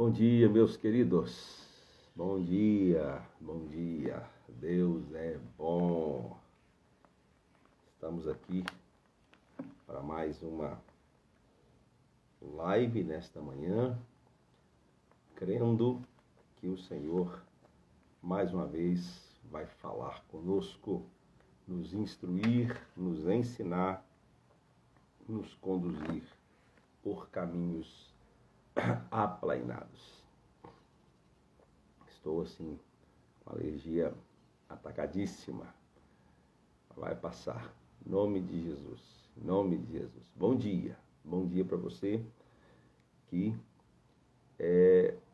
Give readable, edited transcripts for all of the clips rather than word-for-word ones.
Bom dia, meus queridos. Bom dia, bom dia. Deus é bom. Estamos aqui para mais uma live nesta manhã, crendo que o Senhor, mais uma vez, vai falar conosco, nos instruir, nos ensinar, nos conduzir por caminhos aplainados. Estou assim, com alergia atacadíssima. Vai passar. Em nome de Jesus. Em nome de Jesus. Bom dia. Bom dia para você que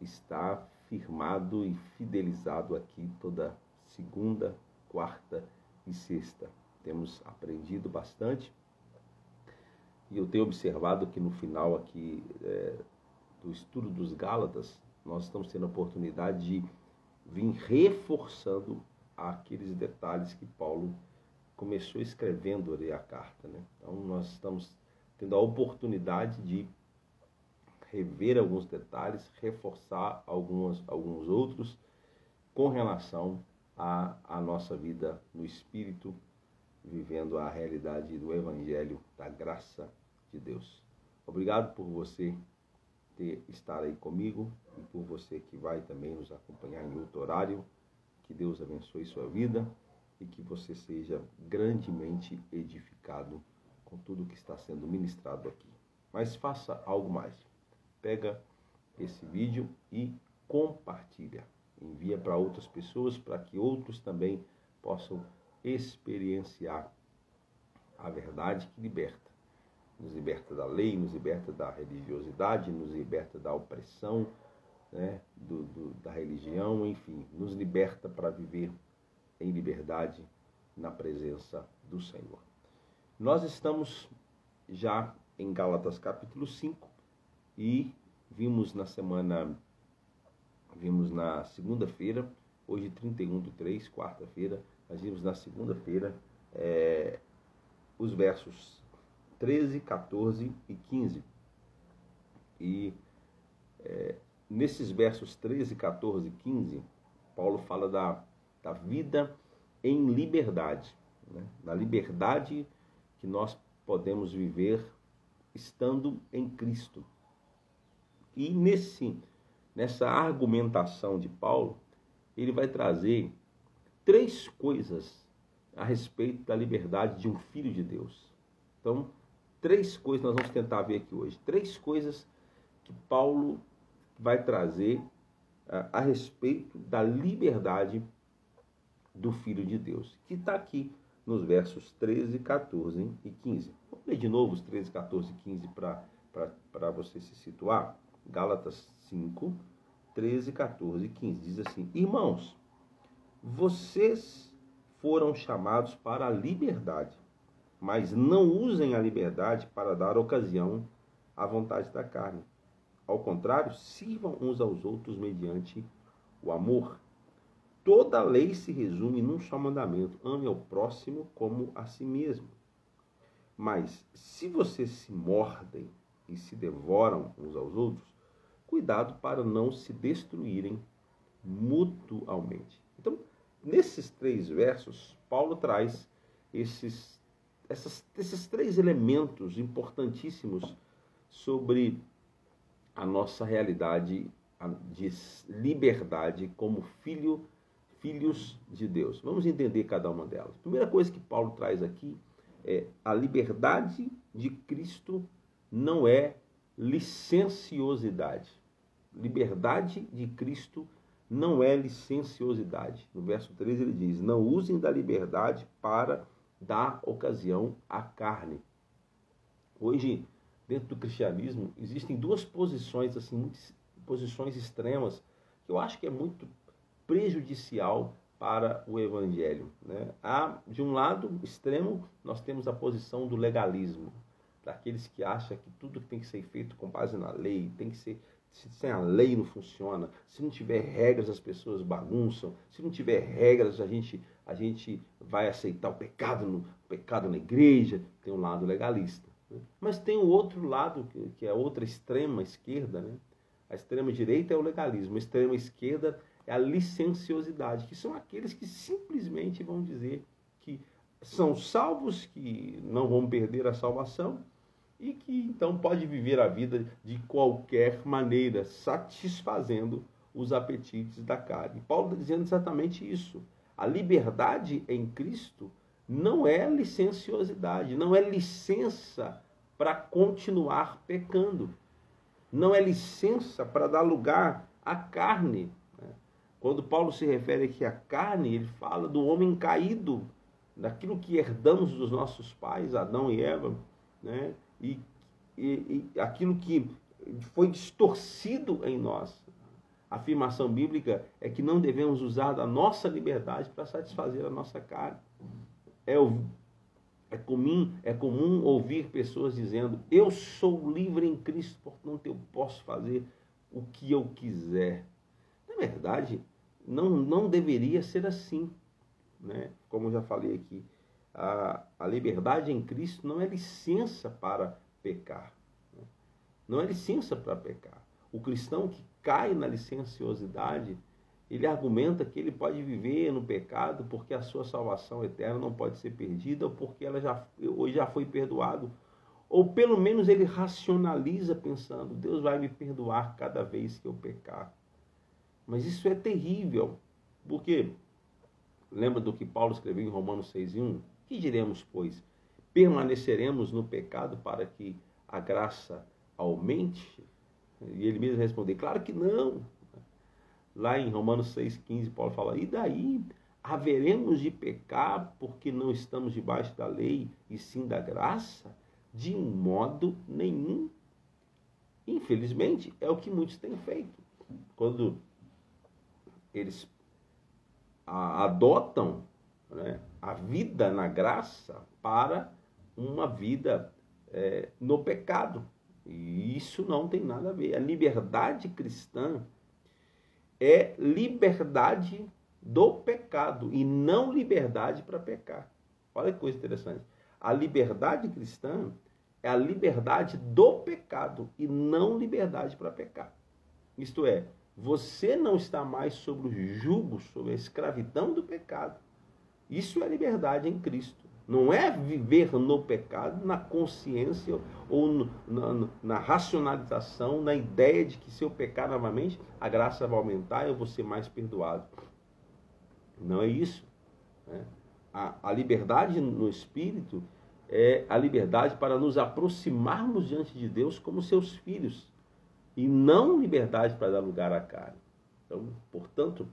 está firmado e fidelizado aqui toda segunda, quarta e sexta. Temos aprendido bastante. E eu tenho observado que no final aqui do estudo dos Gálatas, nós estamos tendo a oportunidade de vir reforçando aqueles detalhes que Paulo começou escrevendo ali a carta, né? Então nós estamos tendo a oportunidade de rever alguns detalhes, reforçar alguns outros com relação à nossa vida no Espírito, vivendo a realidade do Evangelho, da graça de Deus. Obrigado por você estar aí comigo e por você que vai também nos acompanhar em outro horário. Que Deus abençoe sua vida e que você seja grandemente edificado com tudo que está sendo ministrado aqui. Mas faça algo mais. Pega esse vídeo e compartilha. Envia para outras pessoas para que outros também possam experienciar a verdade que liberta. Nos liberta da lei, nos liberta da religiosidade, nos liberta da opressão, né, da religião, enfim, nos liberta para viver em liberdade na presença do Senhor. Nós estamos já em Gálatas capítulo 5 e vimos na segunda-feira, hoje 31/3, quarta-feira, nós vimos na segunda-feira os versos 13, 14 e 15. E nesses versos 13, 14 e 15, Paulo fala da vida em liberdade, né? Da liberdade que nós podemos viver estando em Cristo. E nessa argumentação de Paulo, ele vai trazer 3 coisas a respeito da liberdade de um filho de Deus. Então, 3 coisas nós vamos tentar ver aqui hoje. 3 coisas que Paulo vai trazer a respeito da liberdade do Filho de Deus, que está aqui nos versos 13, 14 e 15. Vamos ler de novo os 13, 14 e 15 para você se situar. Gálatas 5, 13, 14 e 15. Diz assim: Irmãos, vocês foram chamados para a liberdade, mas não usem a liberdade para dar ocasião à vontade da carne. Ao contrário, sirvam uns aos outros mediante o amor. Toda a lei se resume num só mandamento: ame ao próximo como a si mesmo. Mas se vocês se mordem e se devoram uns aos outros, cuidado para não se destruírem mutuamente. Então, nesses 3 versos, Paulo traz esses 3 elementos importantíssimos sobre a nossa realidade de liberdade como filhos de Deus. Vamos entender cada uma delas. A primeira coisa que Paulo traz aqui é: a liberdade de Cristo não é licenciosidade. Liberdade de Cristo não é licenciosidade. No verso 13 ele diz: não usem da liberdade para dar ocasião à carne. Hoje, dentro do cristianismo, existem 2 posições, assim, posições extremas, que eu acho que é muito prejudicial para o Evangelho, né? De um lado extremo, nós temos a posição do legalismo, daqueles que acham que tudo tem que ser feito com base na lei, tem que ser, sem a lei não funciona, se não tiver regras as pessoas bagunçam, se não tiver regras a gente vai aceitar o pecado na igreja. Tem um lado legalista, né? Mas tem o outro lado, que é a outra extrema esquerda, né? A extrema-direita é o legalismo, a extrema-esquerda é a licenciosidade, que são aqueles que simplesmente vão dizer que são salvos, que não vão perder a salvação e que então pode viver a vida de qualquer maneira, satisfazendo os apetites da carne. Paulo está dizendo exatamente isso. A liberdade em Cristo não é licenciosidade, não é licença para continuar pecando. Não é licença para dar lugar à carne. Quando Paulo se refere aqui à carne, ele fala do homem caído, daquilo que herdamos dos nossos pais, Adão e Eva, né? E aquilo que foi distorcido em nós. A afirmação bíblica é que não devemos usar da nossa liberdade para satisfazer a nossa carne. É comum ouvir pessoas dizendo: eu sou livre em Cristo, portanto eu posso fazer o que eu quiser. Na verdade, não deveria ser assim, né? Como eu já falei aqui, a liberdade em Cristo não é licença para pecar. Né? Não é licença para pecar. O cristão que cai na licenciosidade, ele argumenta que ele pode viver no pecado porque a sua salvação eterna não pode ser perdida, ou porque hoje já foi perdoado. Ou pelo menos ele racionaliza pensando: Deus vai me perdoar cada vez que eu pecar. Mas isso é terrível, porque lembra do que Paulo escreveu em Romanos 6:1? Que diremos, pois? Permaneceremos no pecado para que a graça aumente? E ele mesmo respondeu: claro que não. Lá em Romanos 6,15, Paulo fala: e daí? Haveremos de pecar porque não estamos debaixo da lei e sim da graça? De modo nenhum. Infelizmente, é o que muitos têm feito. Quando eles adotam, né, a vida na graça para uma vida no pecado. E isso não tem nada a ver. A liberdade cristã é liberdade do pecado e não liberdade para pecar. Olha que coisa interessante. A liberdade cristã é a liberdade do pecado e não liberdade para pecar. Isto é, você não está mais sob o jugo, sob a escravidão do pecado. Isso é liberdade em Cristo. Não é viver no pecado, na consciência ou na racionalização, na ideia de que se eu pecar novamente, a graça vai aumentar e eu vou ser mais perdoado. Não é isso. Né? A liberdade no Espírito é a liberdade para nos aproximarmos diante de Deus como seus filhos. E não liberdade para dar lugar à carne. Então, portanto,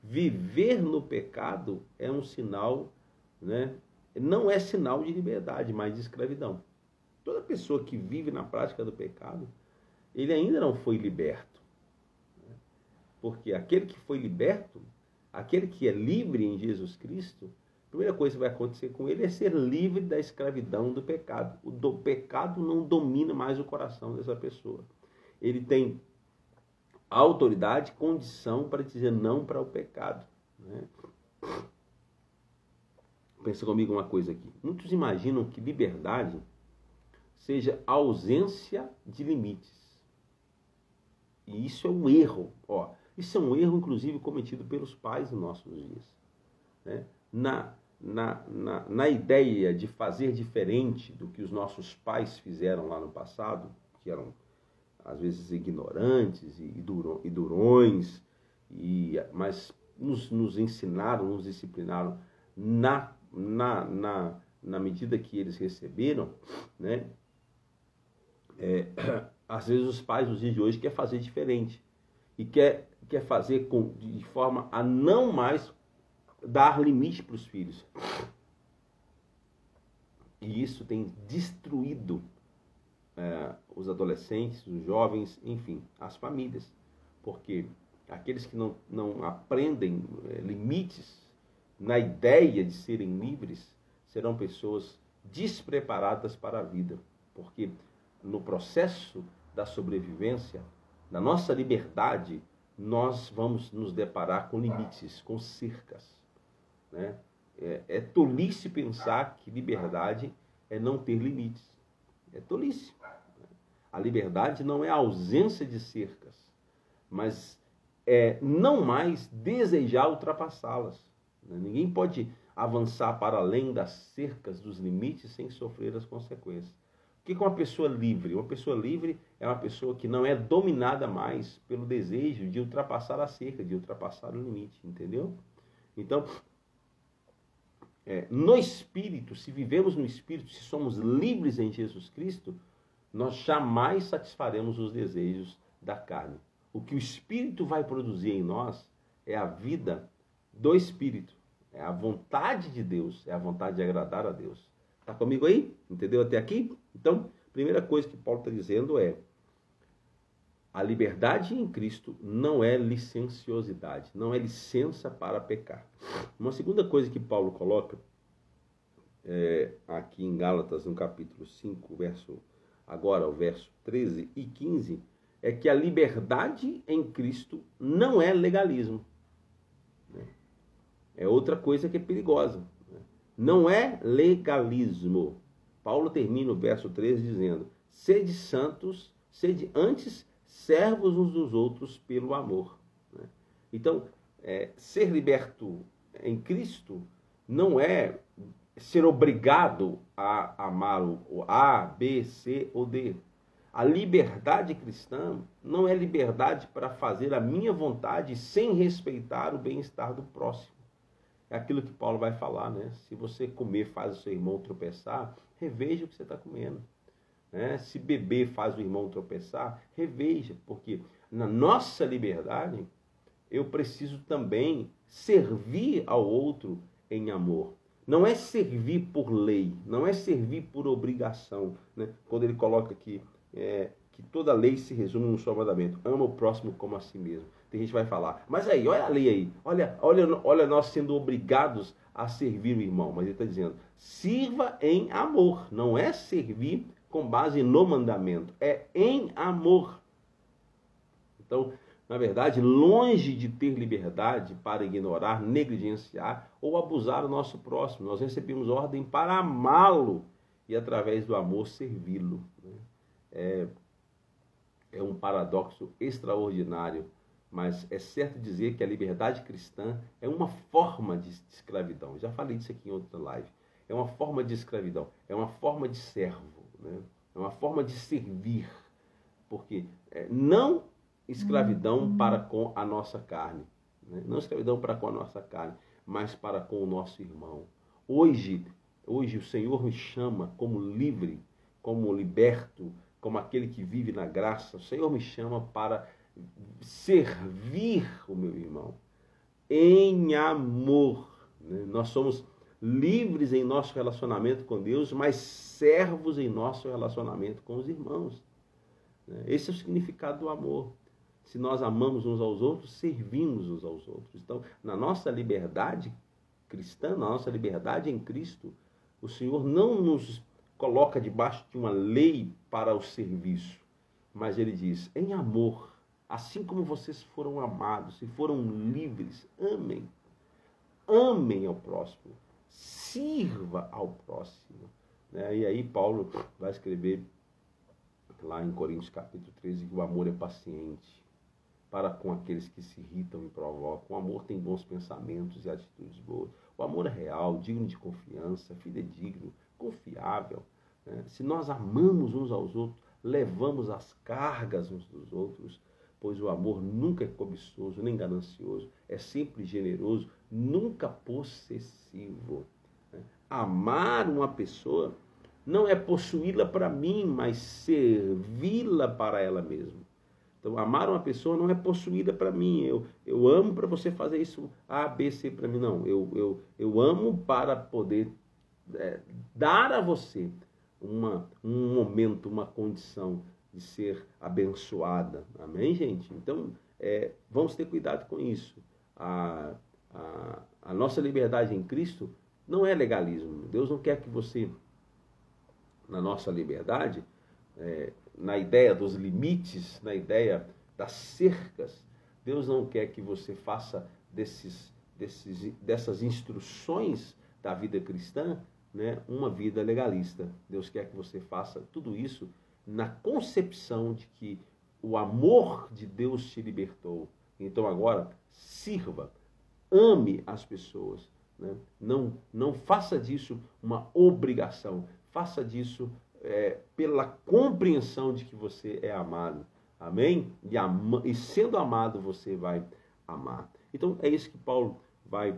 viver no pecado é um sinal, né? Não é sinal de liberdade, mas de escravidão. Toda pessoa que vive na prática do pecado, ele ainda não foi liberto. Porque aquele que foi liberto, aquele que é livre em Jesus Cristo, a primeira coisa que vai acontecer com ele é ser livre da escravidão do pecado. O pecado não domina mais o coração dessa pessoa. Ele tem autoridade, condição para dizer não para o pecado. Né? Pensa comigo uma coisa aqui. Muitos imaginam que liberdade seja ausência de limites. E isso é um erro. Isso é um erro, inclusive, cometido pelos pais nos nossos dias. Né? Na ideia de fazer diferente do que os nossos pais fizeram lá no passado, que eram, às vezes, ignorantes e durões, mas nos ensinaram, nos disciplinaram na medida que eles receberam, né? Às vezes os pais dos dias de hoje querem fazer diferente e quer fazer de forma a não mais dar limite para os filhos. E isso tem destruído os adolescentes, os jovens, enfim, as famílias. Porque aqueles que não aprendem limites na ideia de serem livres serão pessoas despreparadas para a vida. Porque no processo da sobrevivência, da nossa liberdade, nós vamos nos deparar com limites, com cercas. Né? É tolice pensar que liberdade é não ter limites. É tolice. A liberdade não é a ausência de cercas. mas não mais desejar ultrapassá-las. Ninguém pode avançar para além das cercas, dos limites, sem sofrer as consequências. O que é uma pessoa livre? Uma pessoa livre é uma pessoa que não é dominada mais pelo desejo de ultrapassar a cerca, de ultrapassar o limite, entendeu? Então, no Espírito, se vivemos no Espírito, se somos livres em Jesus Cristo, nós jamais satisfaremos os desejos da carne. O que o Espírito vai produzir em nós é a vida do Espírito. É a vontade de Deus, é a vontade de agradar a Deus. Está comigo aí? Entendeu até aqui? Então, a primeira coisa que Paulo está dizendo é: a liberdade em Cristo não é licenciosidade, não é licença para pecar. Uma segunda coisa que Paulo coloca aqui em Gálatas, no capítulo 5, o verso 13 e 15, é que a liberdade em Cristo não é legalismo. É outra coisa que é perigosa. Não é legalismo. Paulo termina o verso 13 dizendo: sede santos, sede antes servos uns dos outros pelo amor. Então, ser liberto em Cristo não é ser obrigado a amar o A, B, C ou D. A liberdade cristã não é liberdade para fazer a minha vontade sem respeitar o bem-estar do próximo. É aquilo que Paulo vai falar, né? Se você comer faz o seu irmão tropeçar, reveja o que você está comendo. Se beber faz o irmão tropeçar, reveja, porque na nossa liberdade eu preciso também servir ao outro em amor. Não é servir por lei, não é servir por obrigação, né? Quando ele coloca aqui que toda lei se resume num só mandamento: ama o próximo como a si mesmo. Tem gente que vai falar: mas aí, olha a lei aí, olha nós sendo obrigados a servir o irmão. Mas ele está dizendo: sirva em amor. Não é servir com base no mandamento, é em amor. Então, na verdade, longe de ter liberdade para ignorar, negligenciar ou abusar do nosso próximo, nós recebemos ordem para amá-lo e, através do amor, servi-lo. É um paradoxo extraordinário, mas é certo dizer que a liberdade cristã é uma forma de escravidão. Já falei disso aqui em outra live. É uma forma de escravidão, é uma forma de servo, né? É uma forma de servir, porque não escravidão para com a nossa carne, né? Não escravidão para com a nossa carne, mas para com o nosso irmão. Hoje o Senhor me chama como livre, como liberto, como aquele que vive na graça. O Senhor me chama para servir o meu irmão em amor, né? Nós somos livres em nosso relacionamento com Deus, mas servos em nosso relacionamento com os irmãos. Esse é o significado do amor. Se nós amamos uns aos outros, servimos uns aos outros. Então, na nossa liberdade cristã, na nossa liberdade em Cristo, o Senhor não nos coloca debaixo de uma lei para o serviço, mas Ele diz: em amor, assim como vocês foram amados e foram livres, amem. Amem ao próximo, sirva ao próximo. E aí Paulo vai escrever lá em Coríntios capítulo 13 que o amor é paciente para com aqueles que se irritam e provocam. O amor tem bons pensamentos e atitudes boas. O amor é real, digno de confiança, fidedigno, confiável. Se nós amamos uns aos outros, levamos as cargas uns dos outros, pois o amor nunca é cobiçoso, nem ganancioso, é sempre generoso, nunca possessivo. Amar uma pessoa não é possuí-la para mim, mas servi-la para ela mesma. Então, amar uma pessoa não é possuí-la para mim. Eu amo para você fazer isso A, B, C para mim. Não, eu amo para poder dar a você um momento, uma condição de ser abençoada. Amém, gente? Então, vamos ter cuidado com isso. A nossa liberdade em Cristo não é legalismo. Deus não quer que você, na nossa liberdade, na ideia dos limites, na ideia das cercas, Deus não quer que você faça dessas instruções da vida cristã, né, uma vida legalista. Deus quer que você faça tudo isso na concepção de que o amor de Deus te libertou. Então agora, sirva, ame as pessoas. Né? Não faça disso uma obrigação. Faça disso pela compreensão de que você é amado. Amém? E sendo amado, você vai amar. Então, é isso que Paulo vai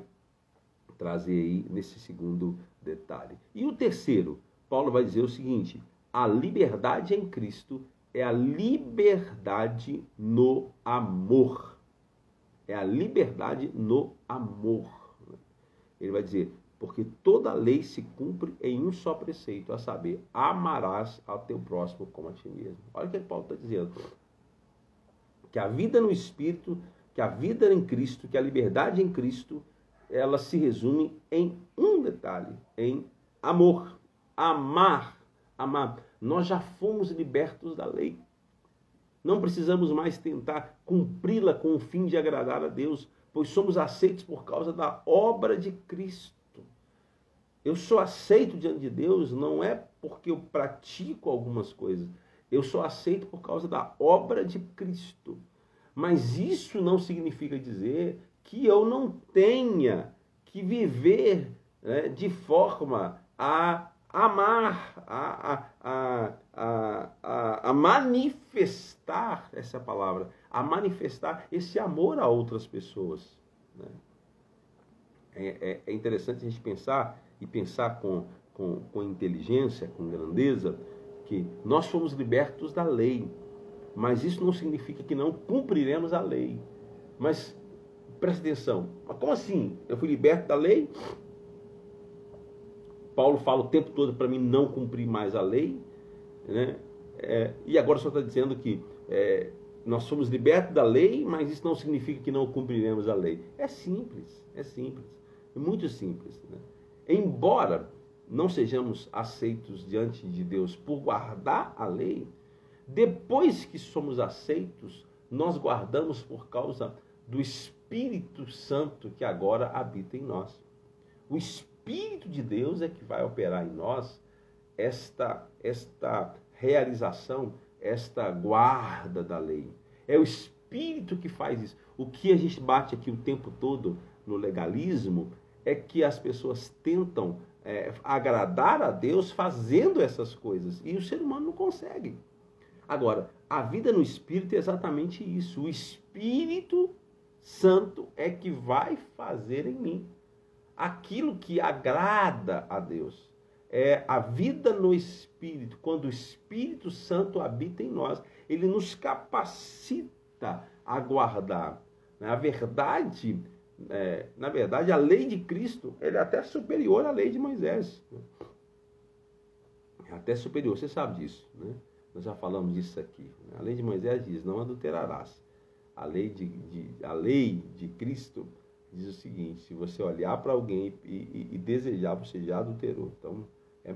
trazer aí nesse segundo detalhe. E o terceiro, Paulo vai dizer o seguinte: a liberdade em Cristo é a liberdade no amor. É a liberdade no amor. Ele vai dizer, porque toda lei se cumpre em um só preceito, a saber, amarás ao teu próximo como a ti mesmo. Olha o que Paulo está dizendo. Que a vida no Espírito, que a vida em Cristo, que a liberdade em Cristo, ela se resume em um detalhe, em amor. Amar. Nós já fomos libertos da lei. Não precisamos mais tentar cumpri-la com o fim de agradar a Deus, pois somos aceitos por causa da obra de Cristo. Eu sou aceito diante de Deus não é porque eu pratico algumas coisas. Eu sou aceito por causa da obra de Cristo. Mas isso não significa dizer que eu não tenha que viver, né, de forma a amar, a manifestar essa palavra, a manifestar esse amor a outras pessoas. Né? É interessante a gente pensar com inteligência, com grandeza, que nós fomos libertos da lei, mas isso não significa que não cumpriremos a lei. Mas presta atenção, mas como assim? Eu fui liberto da lei? Paulo fala o tempo todo para mim não cumprir mais a lei, né? E agora só está dizendo que nós fomos libertos da lei, mas isso não significa que não cumpriremos a lei. É simples, é muito simples. Né? Embora não sejamos aceitos diante de Deus por guardar a lei, depois que somos aceitos, nós guardamos por causa do Espírito Santo que agora habita em nós. O Espírito de Deus é que vai operar em nós esta realização, esta guarda da lei. É o Espírito que faz isso. O que a gente bate aqui o tempo todo no legalismo é que as pessoas tentam agradar a Deus fazendo essas coisas. E o ser humano não consegue. Agora, a vida no Espírito é exatamente isso. O Espírito Santo é que vai fazer em mim aquilo que agrada a Deus. É a vida no Espírito. Quando o Espírito Santo habita em nós, ele nos capacita a guardar. Na verdade, a lei de Cristo é até superior à lei de Moisés. É até superior, você sabe disso, né? Nós já falamos disso aqui. A lei de Moisés diz, não adulterarás. A lei de Cristo diz o seguinte, se você olhar para alguém e desejar, você já adulterou. Então,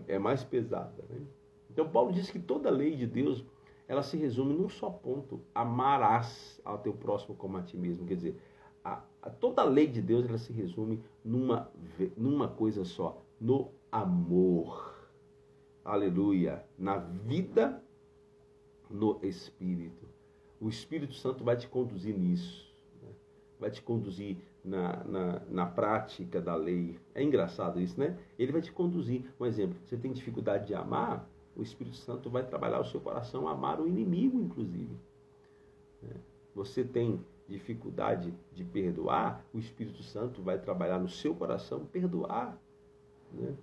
é mais pesada. Né? Então, Paulo diz que toda a lei de Deus, ela se resume num só ponto. Amarás ao teu próximo como a ti mesmo. Quer dizer, toda a lei de Deus, ela se resume numa coisa só. No amor. Aleluia. Na vida, no Espírito. O Espírito Santo vai te conduzir nisso. Né? Vai te conduzir na prática da lei. É engraçado isso, né? Ele vai te conduzir. Um exemplo, você tem dificuldade de amar, o Espírito Santo vai trabalhar o seu coração a amar o inimigo, inclusive. Você tem dificuldade de perdoar, o Espírito Santo vai trabalhar no seu coração perdoar. Né?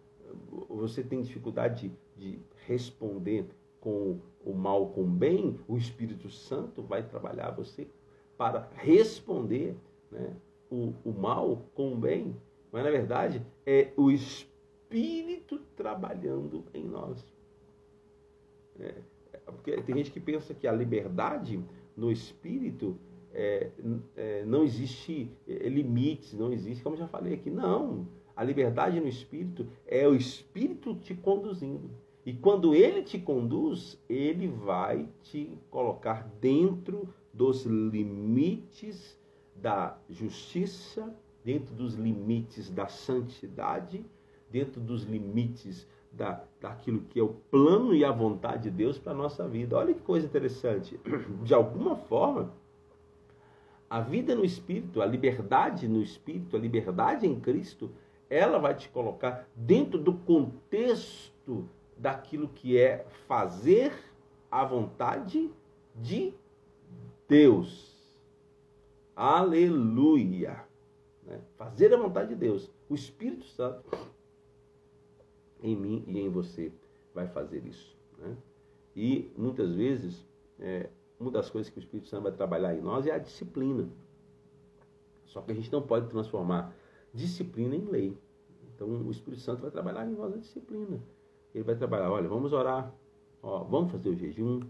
Você tem dificuldade de responder com o mal com o bem, o Espírito Santo vai trabalhar você para responder, né, o mal com o bem. Mas, na verdade, é o Espírito trabalhando em nós. Porque tem gente que pensa que a liberdade no Espírito não existe limites, não existe, como eu já falei aqui. Não, a liberdade no Espírito é o Espírito te conduzindo. E quando ele te conduz, ele vai te colocar dentro dos limites da justiça, dentro dos limites da santidade, dentro dos limites daquilo que é o plano e a vontade de Deus para a nossa vida. Olha que coisa interessante. De alguma forma, a vida no Espírito, a liberdade no Espírito, a liberdade em Cristo, ela vai te colocar dentro do contexto daquilo que é fazer a vontade de Deus. Aleluia! Fazer a vontade de Deus. O Espírito Santo em mim e em você vai fazer isso. E muitas vezes, uma das coisas que o Espírito Santo vai trabalhar em nós é a disciplina. Só que a gente não pode transformar disciplina em lei. Então o Espírito Santo vai trabalhar em nós a disciplina. Ele vai trabalhar, olha, vamos orar, vamos fazer o jejum,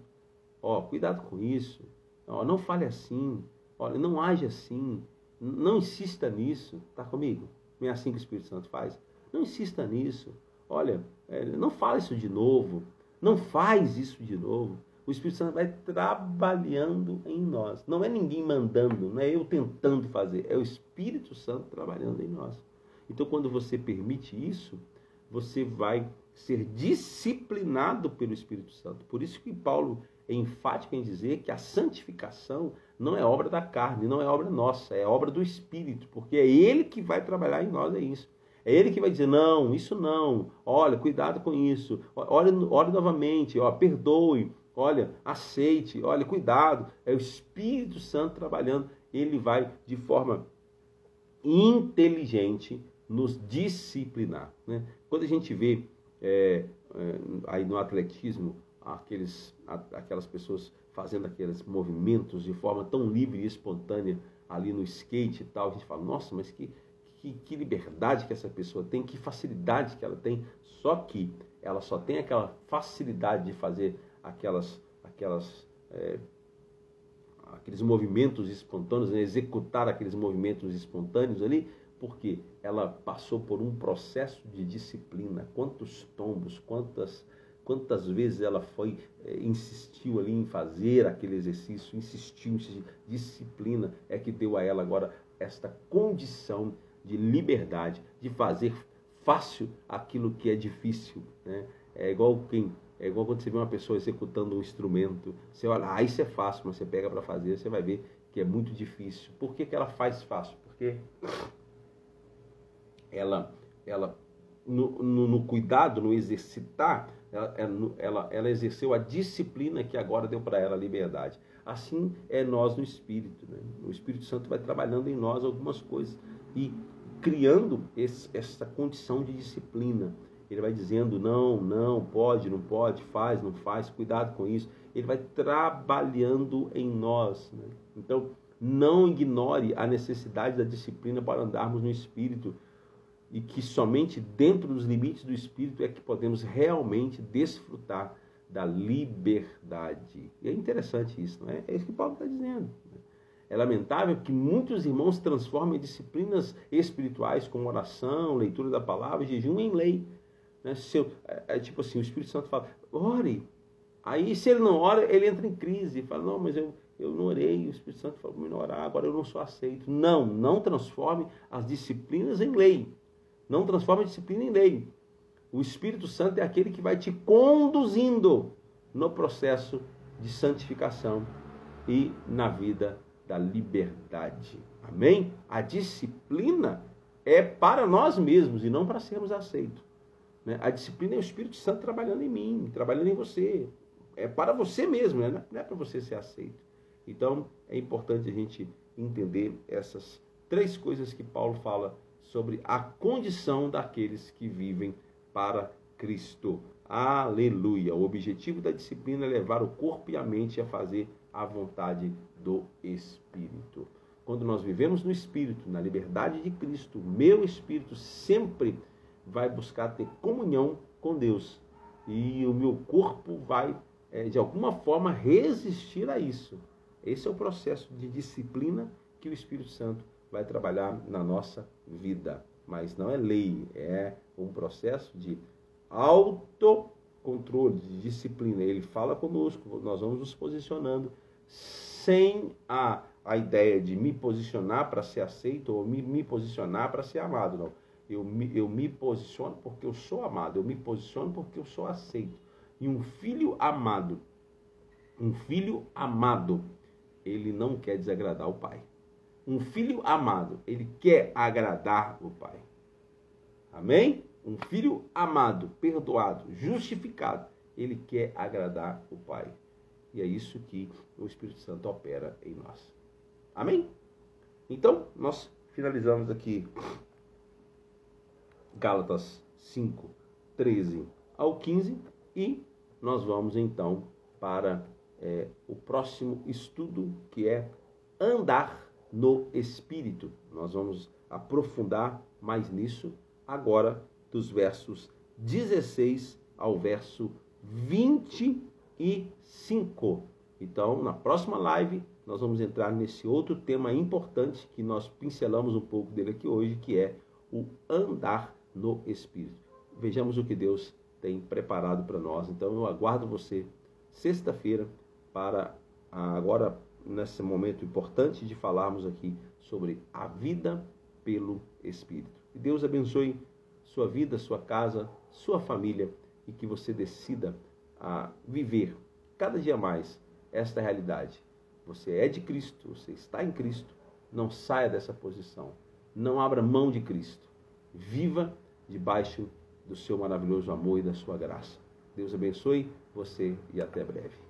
cuidado com isso, não fale assim, olha, não age assim, não insista nisso, tá comigo? Não é assim que o Espírito Santo faz? Não insista nisso, olha, não fale isso de novo, não faz isso de novo. O Espírito Santo vai trabalhando em nós. Não é ninguém mandando, não é eu tentando fazer, é o Espírito Santo trabalhando em nós. Então, quando você permite isso, você vai ser disciplinado pelo Espírito Santo. Por isso que Paulo é enfático em dizer que a santificação não é obra da carne, não é obra nossa, é obra do Espírito, porque é Ele que vai trabalhar em nós, é isso. É Ele que vai dizer, não, isso não, olha, cuidado com isso, ore novamente, perdoe, olha, aceite, olha, cuidado. É o Espírito Santo trabalhando, Ele vai de forma inteligente nos disciplinar. Quando a gente vê aí no atletismo, aquelas pessoas fazendo aqueles movimentos de forma tão livre e espontânea ali no skate e tal, a gente fala, nossa, mas que liberdade que essa pessoa tem, que facilidade que ela tem. Só que ela só tem aquela facilidade de fazer aqueles movimentos espontâneos, executar aqueles movimentos espontâneos ali, porque ela passou por um processo de disciplina. Quantos tombos, quantas vezes ela insistiu ali em fazer aquele exercício, insistiu, disciplina é que deu a ela agora esta condição de liberdade, de fazer fácil aquilo que é difícil. É igual quando você vê uma pessoa executando um instrumento, você olha, isso é fácil, mas você pega para fazer, você vai ver que é muito difícil. Por que ela faz fácil? Porque ela no cuidado, no exercitar, ela exerceu a disciplina que agora deu para ela a liberdade. Assim é nós no Espírito. O Espírito Santo vai trabalhando em nós algumas coisas e criando essa condição de disciplina. Ele vai dizendo, não pode, não pode, faz, não faz, cuidado com isso. Ele vai trabalhando em nós. Então, não ignore a necessidade da disciplina para andarmos no Espírito, e que somente dentro dos limites do Espírito é que podemos realmente desfrutar da liberdade. E é interessante isso, não é? É isso que Paulo está dizendo. É lamentável que muitos irmãos transformem disciplinas espirituais como oração, leitura da palavra, jejum em lei. Tipo assim, o Espírito Santo fala, ore. Aí se ele não ora, ele entra em crise. Fala, não, mas eu não orei, o Espírito Santo falou para mim não orar, agora eu não sou aceito. Não transforme as disciplinas em lei. Não transforme a disciplina em lei. O Espírito Santo é aquele que vai te conduzindo no processo de santificação e na vida da liberdade. Amém? A disciplina é para nós mesmos e não para sermos aceitos. A disciplina é o Espírito Santo trabalhando em mim, trabalhando em você. É para você mesmo, não é para você ser aceito. Então, é importante a gente entender essas 3 coisas que Paulo fala sobre a condição daqueles que vivem para Cristo. Aleluia! O objetivo da disciplina é levar o corpo e a mente a fazer a vontade do Espírito. Quando nós vivemos no Espírito, na liberdade de Cristo, meu Espírito sempre vai buscar ter comunhão com Deus. E o meu corpo vai, de alguma forma, resistir a isso. Esse é o processo de disciplina que o Espírito Santo vai trabalhar na nossa vida. Mas não é lei, é um processo de autocontrole, de disciplina. Ele fala conosco, nós vamos nos posicionando sem a ideia de me posicionar para ser aceito ou me posicionar para ser amado. Não. Eu me posiciono porque eu sou amado. Eu me posiciono porque eu sou aceito. E um filho amado, ele não quer desagradar o pai. Um filho amado, ele quer agradar o pai. Amém? Um filho amado, perdoado, justificado, ele quer agradar o pai. E é isso que o Espírito Santo opera em nós. Amém? Então, nós finalizamos aqui Gálatas 5, 13 ao 15 e nós vamos então para o próximo estudo, que é andar no Espírito. Nós vamos aprofundar mais nisso agora, dos versos 16 ao verso 25. Então, na próxima live, nós vamos entrar nesse outro tema importante que nós pincelamos um pouco dele aqui hoje, que é o andar no Espírito. Vejamos o que Deus tem preparado para nós. Então, eu aguardo você sexta-feira para agora, nesse momento importante de falarmos aqui sobre a vida pelo Espírito. Que Deus abençoe sua vida, sua casa, sua família e que você decida viver cada dia mais esta realidade. Você é de Cristo, você está em Cristo, não saia dessa posição, não abra mão de Cristo, viva debaixo do seu maravilhoso amor e da sua graça. Deus abençoe você e até breve.